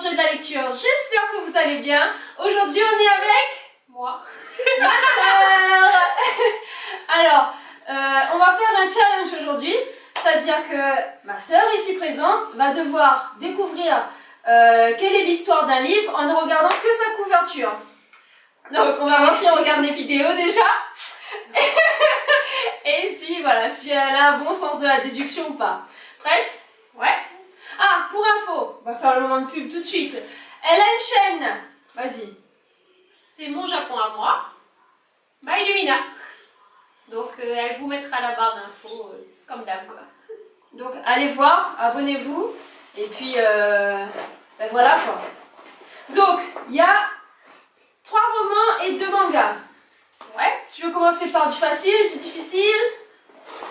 aventures de la lecture. J'espère que vous allez bien. Aujourd'hui, on est avec moi, ma sœur. Alors, on va faire un challenge aujourd'hui. C'est-à-dire que ma sœur ici présente va devoir découvrir quelle est l'histoire d'un livre en ne regardant que sa couverture. Donc, on va voir si on regarde les vidéos déjà. Et si, voilà, si elle a un bon sens de la déduction ou pas. Prête? Ouais. Ah, pour info, on va faire le moment de pub tout de suite. Elle a une chaîne. Vas-y. C'est Mon Japon à moi, by Lumina. Donc elle vous mettra la barre d'infos comme d'hab quoi. Donc allez voir, abonnez-vous. Et puis, ben voilà quoi. Donc, il y a 3 romans et 2 mangas. Ouais. Tu veux commencer par du facile, du difficile?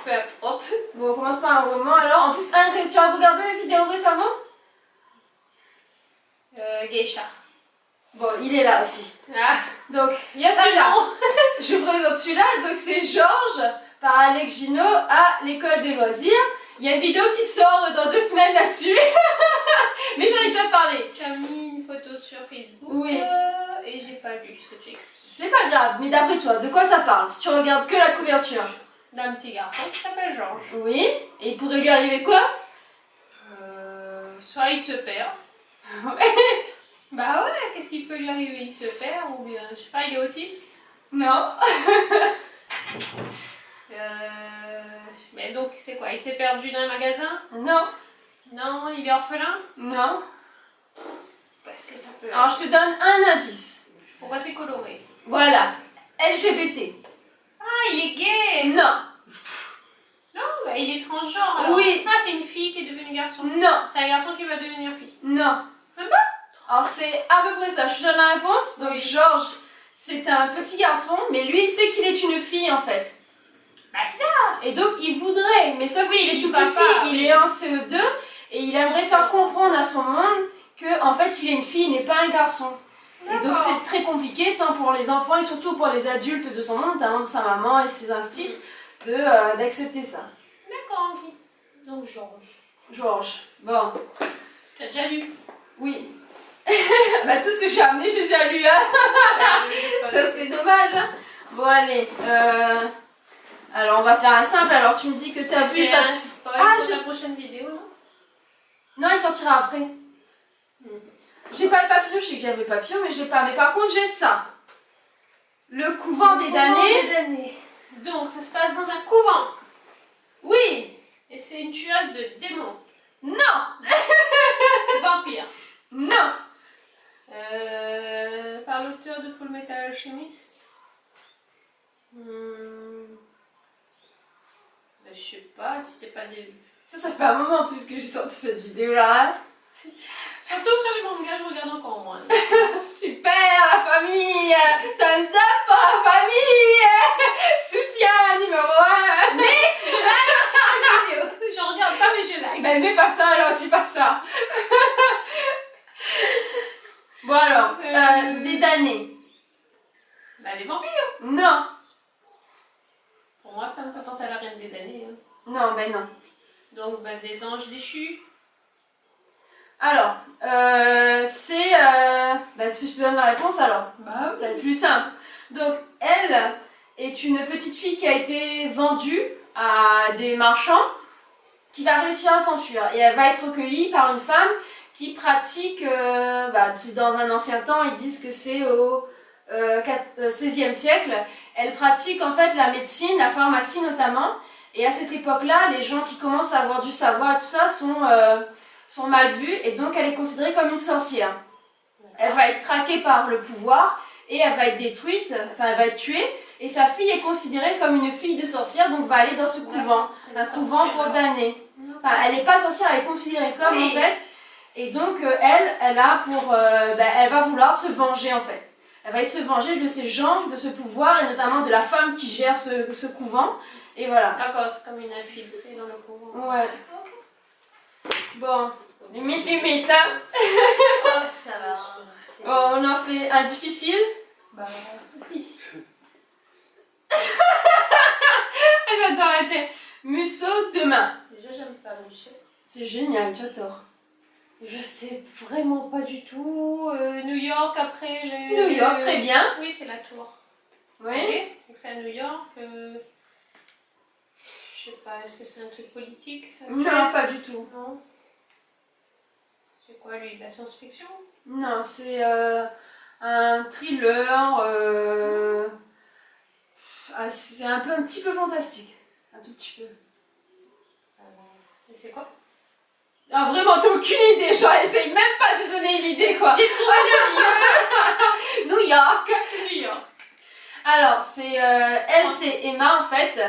Peu importe. Bon, on commence par un roman alors. En plus, tu as regardé mes vidéos récemment? Geisha. Bon, il est là aussi. Ah. Donc, il y a celui-là. Je vous présente celui-là. Donc, c'est Georges par Alex Gino à l'école des loisirs. Il y a une vidéo qui sort dans 2 semaines là-dessus. Mais j'en ai déjà parlé. Tu as mis une photo sur Facebook. Oui. Et j'ai pas lu ce que tu écris. C'est pas grave, mais d'après toi, de quoi ça parle si tu regardes que la couverture? D'un petit garçon qui s'appelle Georges. Oui. Et il pourrait lui arriver quoi? Soit il se perd. Bah ouais, qu'est-ce qui peut lui arriver? Il se perd ou bien, je sais pas, il est autiste? Non. Mais donc c'est quoi? Il s'est perdu dans un magasin? Non. Non, il est orphelin? Non. Parce que ça peut... Alors, je te donne un indice. Pourquoi c'est coloré? Voilà. LGBT. Ah, il est gay! Non. Non, bah, il est transgenre alors. Oui. Ah, c'est une fille qui est devenue garçon. Non. C'est un garçon qui va devenir fille. Non. Même pas? Alors, c'est à peu près ça. Je te donne la réponse. Donc, Oui. Georges, c'est un petit garçon, mais lui, il sait qu'il est une fille, en fait. Bah ça! Et donc, il voudrait, mais sauf qu'il est tout va petit, pas, il oui. est en CE2, et il aimerait faire comprendre à son monde que, en fait, il est une fille, il n'est pas un garçon. Et donc, c'est très compliqué, tant pour les enfants et surtout pour les adultes de son monde, notamment de sa maman et ses instits, d'accepter ça. D'accord, ok. Donc Georges. Georges. Bon. Tu as déjà lu? Oui. Bah, tout ce que j'ai amené, j'ai déjà lu, hein. Ça serait dommage, hein. Bon, allez. Alors, on va faire un simple. Alors, tu me dis que tu as vu... C'est un spoil pour la prochaine vidéo, non? Non, il sortira après. J'ai pas le papillon, je sais que j'avais le papillon, mais je l'ai pas. Mais par contre, j'ai ça. Le couvent des damnés. Donc, ça se passe dans un couvent. Oui. Et c'est une tueuse de démons. Non. Vampire. Non. Par l'auteur de Full Metal Alchemist. Ben, je sais pas si c'est pas des... Ça fait un moment en plus que j'ai sorti cette vidéo-là. Surtout sur les mangas, je regarde encore moins. Super, la famille. Thumbs up pour la famille. Soutien numéro 1. Mais je like les vidéos. Je regarde pas, mais je like. Ben, mets pas ça alors, dis pas ça. Bon alors, des damnés. Bah, les vampires. Non. Pour moi, ça me fait penser à la Reine des damnés. Hein. Non, ben non. Donc, bah, des anges déchus. Alors, c'est... si je te donne la réponse alors, Bah, ça va être plus simple. Donc, elle est une petite fille qui a été vendue à des marchands qui va réussir à s'enfuir. Et elle va être recueillie par une femme qui pratique, dans un ancien temps, ils disent que c'est au XVIe siècle. Elle pratique en fait la médecine, la pharmacie notamment. Et à cette époque-là, les gens qui commencent à avoir du savoir et tout ça sont mal vus, et donc elle est considérée comme une sorcière. Elle va être traquée par le pouvoir et elle va être détruite, enfin elle va être tuée, et sa fille est considérée comme une fille de sorcière, donc va aller dans ce couvent, un couvent pour damnés. Enfin, elle n'est pas sorcière, elle est considérée comme en fait, et donc elle va vouloir se venger en fait. Elle va se venger de ces gens, de ce pouvoir, et notamment de la femme qui gère ce couvent, et voilà. D'accord, c'est comme une infiltrée dans le couvent. Ouais. Bon, limite, hein. Oh, ça va. Bon, on en fait un difficile. Bah, oui. J'adore arrêter. Musso demain. Déjà, j'aime pas Musso. C'est génial, j'adore. Je sais vraiment pas du tout. New York après le... New York, très bien. Oui, c'est la tour. Oui. Ok, donc c'est à New York. Je sais pas, est-ce que c'est un truc politique? Non, pas du tout. Non. C'est quoi lui? La science-fiction? Non, c'est un thriller. C'est un petit peu fantastique. Un tout petit peu. Et c'est quoi? Ah, vraiment, t'as aucune idée. J'essaye même pas de donner une idée, quoi. J'ai trouvé le lieu. New York. C'est New York. Alors, elle, c'est Emma, en fait.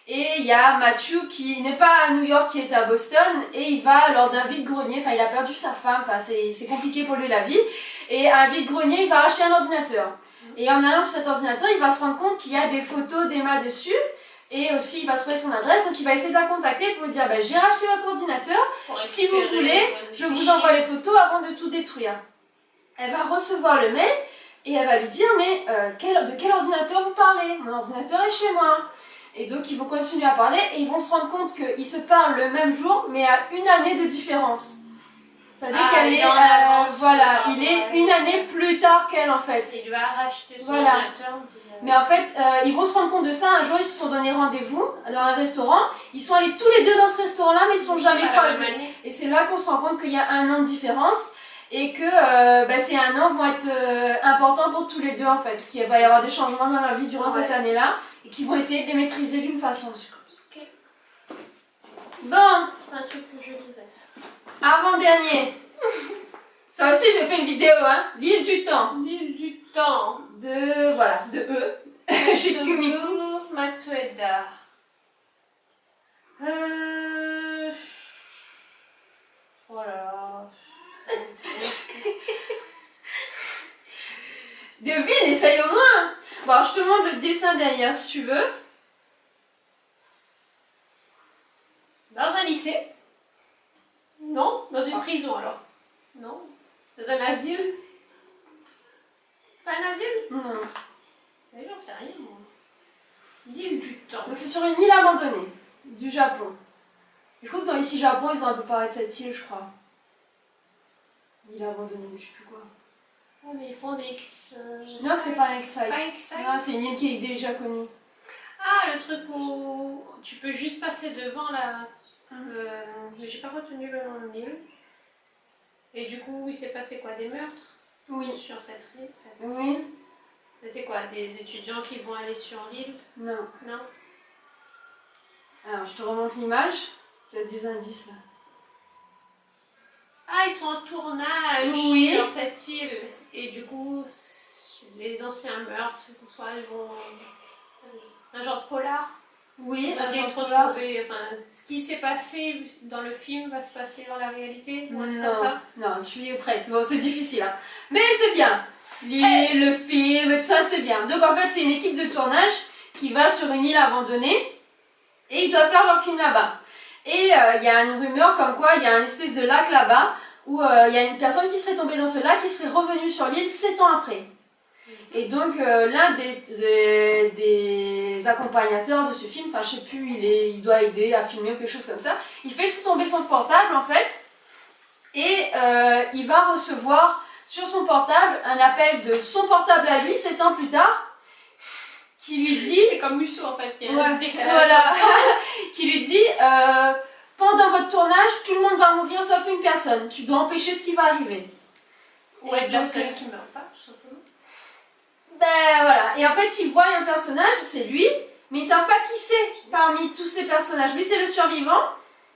Et il y a Matthew qui n'est pas à New York, qui est à Boston. Et il va, lors d'un vide-grenier, enfin, il a perdu sa femme. Enfin, c'est compliqué pour lui, la vie. Et à un vide-grenier, il va racheter un ordinateur. Et en allant sur cet ordinateur, il va se rendre compte qu'il y a des photos d'Emma dessus. Et aussi, il va trouver son adresse. Donc, il va essayer de la contacter pour lui dire, bah, j'ai racheté votre ordinateur. Si vous voulez, je vous envoie les photos avant de tout détruire. Elle va recevoir le mail et elle va lui dire, mais de quel ordinateur vous parlez? Mon ordinateur est chez moi. Et donc ils vont continuer à parler et ils vont se rendre compte qu'ils se parlent le même jour mais à une année de différence. Ça veut dire qu'elle est, voilà, il est une année plus tard qu'elle en fait. Il lui a racheté son ordinateur. Mais en fait, ils vont se rendre compte de ça. Un jour, ils se sont donné rendez-vous dans un restaurant. Ils sont allés tous les deux dans ce restaurant-là, mais ils ne sont jamais croisés. Et c'est là qu'on se rend compte qu'il y a un an de différence et que ces un an vont être importants pour tous les deux en fait, parce qu'il va y avoir des changements dans leur vie durant cette année-là et qu'ils vont essayer de les maîtriser d'une façon. Okay. Bon. C'est un truc que je disais. Avant-dernier. Ça aussi, j'ai fait une vidéo, hein. L'île du temps. L'île du temps. De eux. Chez Kumiko Matsueda. Voilà. Devine, essaye au moins. Bon, alors, je te montre le dessin derrière si tu veux. Dans un lycée? Non. Dans une prison alors? Non. Dans un asile? Pas un asile? Non. Mais j'en sais rien moi. L'île du temps. Donc c'est sur une île abandonnée du Japon. Je crois que dans Ici Japon, ils ont un peu parlé de cette île, je crois. Île abandonnée, je sais plus quoi. Oh, mais ils font des non, c'est pas un Excite. Pas Excite. Non, c'est une île qui est déjà connue. Ah, le truc où tu peux juste passer devant la... J'ai pas retenu le nom de l'île. Et du coup, il s'est passé quoi? Des meurtres? Oui. Sur cette île? Oui. Et c'est quoi? Des étudiants qui vont aller sur l'île? Non. Non. Alors, je te remonte l'image. Tu as des indices là. Ah, ils sont en tournage sur cette île. Et du coup, les anciens meurtres, soit ils vont... Un genre de polar. Oui, un genre de polar. Enfin, ce qui s'est passé dans le film va se passer dans la réalité ou un truc comme ça. Non, je suis presque. Bon, c'est difficile. Hein. Mais c'est bien. Le film, tout ça, c'est bien. Donc en fait, c'est une équipe de tournage qui va sur une île abandonnée et ils doivent faire leur film là-bas. Et il y a une rumeur comme quoi il y a une espèce de lac là-bas où il y a une personne qui serait tombée dans ce lac qui serait revenue sur l'île 7 ans après. Et donc l'un des accompagnateurs de ce film, enfin je sais plus, il doit aider à filmer ou quelque chose comme ça, il fait tomber son portable en fait et il va recevoir sur son portable un appel de son portable à lui 7 ans plus tard qui lui dit... C'est comme Musso en fait, qui a un décalage. Voilà, qui lui dit pendant votre tournage, tout le monde va mourir sauf une personne, tu dois empêcher ce qui va arriver. Ouais, une personne qui meurt pas, tout simplement. Ben voilà, et en fait ils voient un personnage, c'est lui, mais ils ne savent pas qui c'est parmi tous ces personnages. Lui c'est le survivant,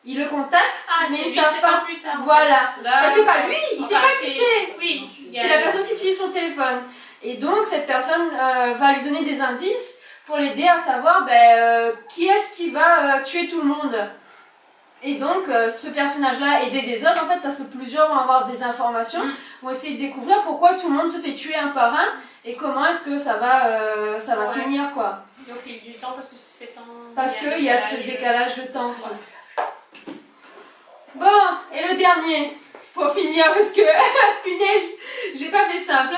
ils le contactent, mais ils ne savent pas. Plus tard, voilà, ben, c'est pas lui, il ne sait pas qui c'est. Oui, c'est la personne qui utilise son téléphone. Et donc cette personne va lui donner des indices pour l'aider à savoir qui est-ce qui va tuer tout le monde. Et donc ce personnage-là aider des autres en fait parce que plusieurs vont avoir des informations, vont essayer de découvrir pourquoi tout le monde se fait tuer un par un et comment est-ce que ça va finir quoi. Donc il y a du temps parce que c'est 7 ans. Parce qu'il y a ce décalage de temps aussi. Ouais. Bon, et le dernier, pour finir parce que punaise, j'ai pas fait simple.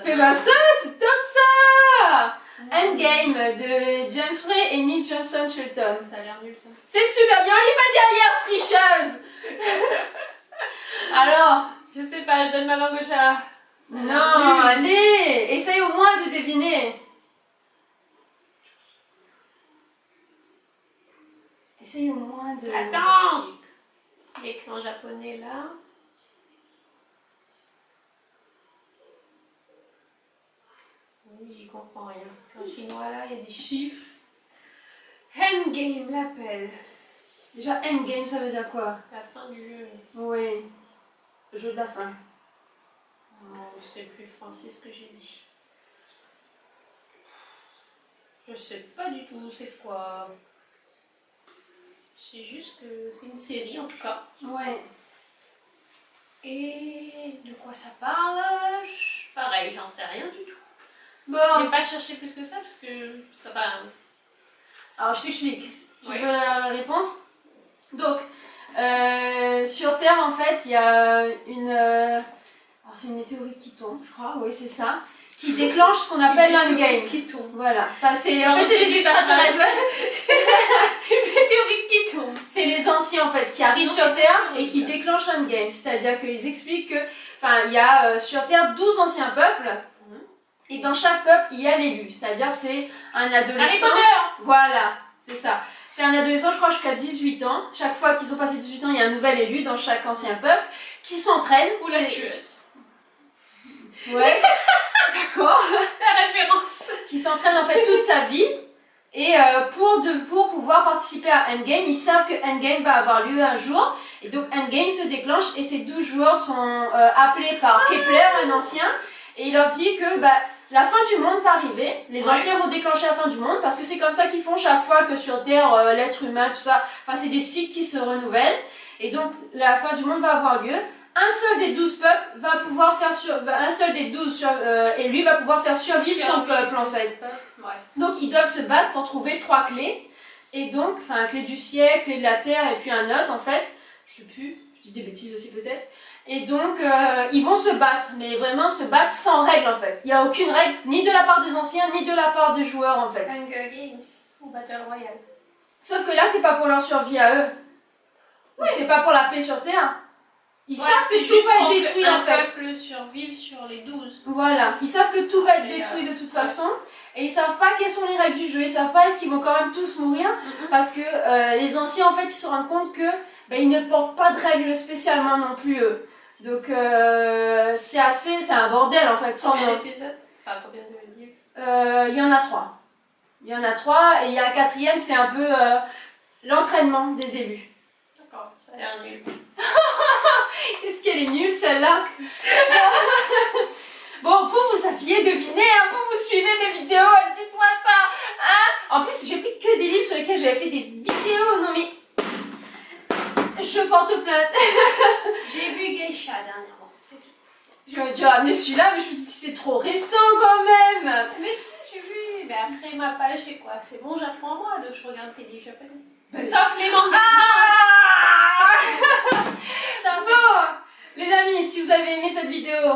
Fais pas ça, c'est top ça! Endgame de James Frey et Nick Johnson Shelton. Ça a l'air nul ça. C'est super bien, il est pas derrière, tricheuse! Alors, Je sais pas, je donne ma langue au chat. non, allez, essaye au moins de deviner. Essaye au moins de... Attends. L'écran japonais là. Oui, j'y comprends rien. En chinois là, il y a des chiffres. Endgame l'appelle. Déjà, endgame, ça veut dire quoi? La fin du jeu. Oui, le jeu de la fin. Non, je sais plus français ce que j'ai dit. Je sais pas du tout c'est quoi. C'est juste que c'est une série en tout cas. Ouais. Et de quoi ça parle? Pareil, j'en sais rien du tout. Bon, J'ai pas cherché plus que ça parce que ça va. alors je t'explique. Tu Ouais. veux la réponse? Donc, sur Terre, en fait, il y a une... alors c'est une météorite qui tombe, je crois, oui, c'est ça. Qui déclenche ce qu'on appelle l'endgame. Qui tombe. Voilà. Enfin, en fait, c'est les extraterrestres. Une météorite qui tombe. C'est les anciens en fait qui arrivent sur Terre et qui déclenchent l'endgame. C'est-à-dire qu'ils expliquent que, enfin, il y a sur Terre 12 anciens peuples et dans chaque peuple il y a l'élu. C'est-à-dire c'est un Harry adolescent. Potter. Voilà, c'est ça. C'est un adolescent, je crois, jusqu'à 18 ans. Chaque fois qu'ils ont passé 18 ans, il y a un nouvel élu dans chaque ancien peuple qui s'entraîne. Ou la tueuse. Ouais. D'accord. La référence. Qui s'entraîne en fait toute sa vie. Et pour pouvoir participer à Endgame, ils savent que Endgame va avoir lieu un jour. Et donc Endgame se déclenche et ces 12 joueurs sont appelés par Kepler, un ancien. Et il leur dit que la fin du monde va arriver. Les anciens vont déclencher la fin du monde parce que c'est comme ça qu'ils font chaque fois que sur Terre, l'être humain, tout ça. Enfin, c'est des cycles qui se renouvellent. Et donc la fin du monde va avoir lieu. Un seul des 12 peuples va pouvoir faire un seul des 12 élus va pouvoir faire survivre son peuple en fait. Ouais. Donc ils doivent se battre pour trouver 3 clés. Et donc, enfin, la clé du ciel, clé de la terre et puis un autre en fait. Je sais plus, je dis des bêtises aussi peut-être. Et donc ils vont se battre, mais vraiment se battre sans règle en fait. Il n'y a aucune règle, ni de la part des anciens, ni de la part des joueurs en fait. Hunger Games ou Battle Royale. Sauf que là c'est pas pour leur survie à eux. Oui. C'est pas pour la paix sur terre. Ils savent que tout va être détruit en fait. Un peuple survive sur les 12. Voilà, ils savent que tout va être détruit de toute façon. Et ils savent pas quelles sont les règles du jeu. Ils savent pas est-ce qu'ils vont quand même tous mourir. Parce que les anciens en fait ils se rendent compte que ils ne portent pas de règles spécialement non plus eux. Donc c'est un bordel en fait. Combien d'épisodes? Enfin combien de livres? Il y en a 3. Il y en a 3 et il y a un 4e, c'est un peu l'entraînement des élus. D'accord, ça a l'air nul. Qu'est-ce qu'elle est nulle celle-là. Bon, vous saviez deviner, hein, vous suivez mes vidéos, dites-moi ça. Hein. En plus, j'ai pris que des livres sur lesquels j'avais fait des vidéos. Non mais, je porte plainte. J'ai vu Geisha dernièrement. J'aurais dû ramener celui-là, mais je me suis dit c'est trop récent quand même. Mais si, j'ai vu. Mais après ma page, c'est quoi? C'est bon, j'apprends moi, donc je regarde tes livres japonais. Sauf les mangas. Ça va. Les amis, si vous avez aimé cette vidéo,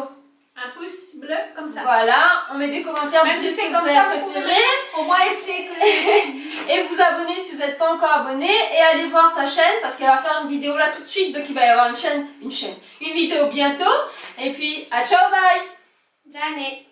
un pouce bleu comme ça. Voilà, on met des commentaires. Même si c'est comme ça, vous préférez. Au moins, essayez que. Et vous abonner si vous n'êtes pas encore abonné. Et allez voir sa chaîne parce qu'elle va faire une vidéo là tout de suite. Donc il va y avoir une vidéo bientôt. Et puis, à ciao, bye. Janet.